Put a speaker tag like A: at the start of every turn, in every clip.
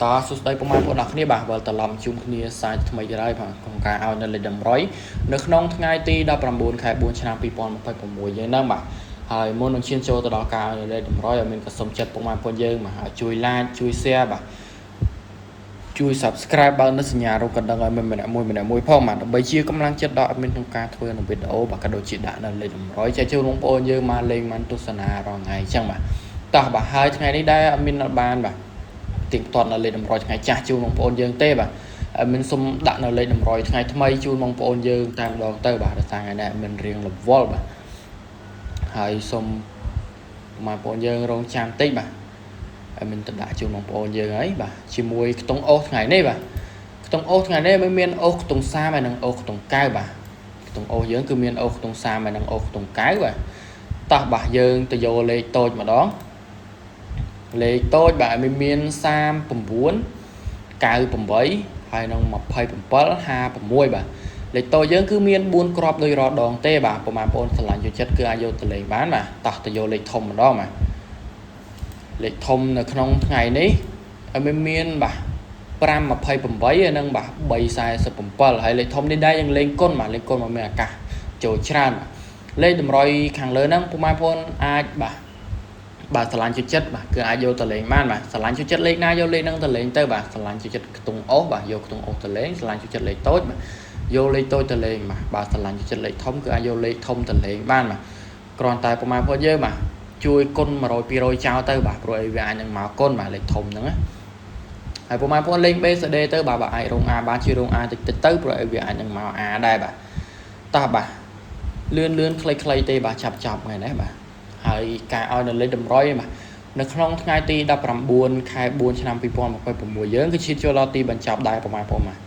A: បន្តសួស្តីពុកម៉ែបងប្អូនអរគ្នាបាទវិលត្រឡប់ជួបគ្នាសាយថ្មីទៀតហើយបាទក្នុងការឲ្យនៅលេខ100នៅក្នុងថ្ងៃទី19ខែ4ឆ្នាំ2026យើងហ្នឹងបាទហើយមុននឹងឈានចូលទៅដល់ការឲ្យនៅលេខ100ឲ្យមានក៏សូមចិត្តពុកម៉ែបងប្អូនយើងបាទជួយ like ជួយ share បាទជួយ subscribe បើនៅសញ្ញារូបកណ្ដឹងឲ្យមានម្នាក់មួយផងបាទដើម្បីជាកម្លាំងចិត្តដល់អត់មានក្នុងការធ្វើនៅវីដេអូបាទក៏ដូចជាដាក់នៅលេខ100ចែកជូនបងប្អូនយើងមកលេងបានទស្សនារាល់ថ្ងៃអញ្ចឹងបាទតោះបាទហើយថ្ងៃនេះដែរអត់មានបានបាទទៀងទាត់នៅលេខ100ថ្ងៃចាស់ជូនបងប្អូនយើងទេបាទមានសុំដាក់នៅលេខ100ថ្ងៃថ្មីជូនបងប្អូនយើងតែម្ដងទៅបាទដោយសារថ្ងៃនេះមានរៀងរវល់បាទហើយសុំបងប្អូនយើងរងចាំតិចបាទហើយមានទៅដាក់ជូនបងប្អូនយើងហើយបាទជាមួយខ្ទង់អូសថ្ងៃនេះបាទខ្ទង់អូសថ្ងៃនេះមានអូសខ្ទង់សាមហើយនិងអូសខ្ទង់កៅបាទខ្ទង់អូសយើងគឺមានអូសខ្ទង់សាមហើយនិងអូសខ្ទង់កៅបាទតោះបាទយើងទៅយកលេខតូចម្ដងលេខតូចបាទមាន39 98ហើយនឹង27 56បាទលេខតូចយើងគឺមាន4គ្រាប់ដោយរាល់ដងទេបាទបងប្អូនឆ្លាញ់ចូលចិត្តគឺអាចយកទៅលេងបានបាទតោះទៅយកលេខធំម្ដងបាទលេខធំនៅក្នុងថ្ងៃនេះហើយមានបាទ528ហើយនឹងបាទ347ហើយលេខធំនេះដែរយើងលេងគុណបាទលេងគុណមកមានឱកាសចូលច្រើនលេខតម្រុយខាងលើហ្នឹងបងប្អូនអាចបាទឆ្លាញ់ចិត្តបាទគឺអាចយកទៅលេងបានបាទឆ្លាញ់ចិត្តលេខណាយកលេខហ្នឹងទៅលេងទៅបាទឆ្លាញ់ចិត្តខ្ទង់អូសបាទយកខ្ទង់អូសទៅលេងឆ្លាញ់ចិត្តលេខតូចបាទយកលេខតូចទៅលេងបាទឆ្លាញ់ចិត្តលេខធំគឺអាចយកលេខធំទៅលេងបានបាទគ្រាន់តែប្រមាណផងយើងបាទជួយគុណ100 200ចោលទៅបាទព្រោះអីវាអាចនឹងមកគុណបាទលេខធំហ្នឹងណាហើយប្រមាណផងលេង BCD ទៅបាទអាចរង A បានជារង A តិចទៅព្រោះអីវាអាចនឹងមក A ដែរបាទតោះបាទលឿនខ្លីៗទេបាទចាប់ថ្ងៃនេះបាទហើយការឲ្យនៅលេខ100បាទនៅក្នុងថ្ងៃទី19ខែ4ឆ្នាំ2026យើងគឺឈានចូលដល់ទីបញ្ចប់ដែរប្រហែលបងបាទ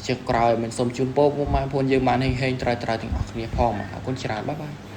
A: ជាក្រោយមិនសូមជូនពរបងប្អូនយើងបានហេងត្រើយទាំងអស់គ្នាផងបាទអរគុណច្រើនបាយបាយ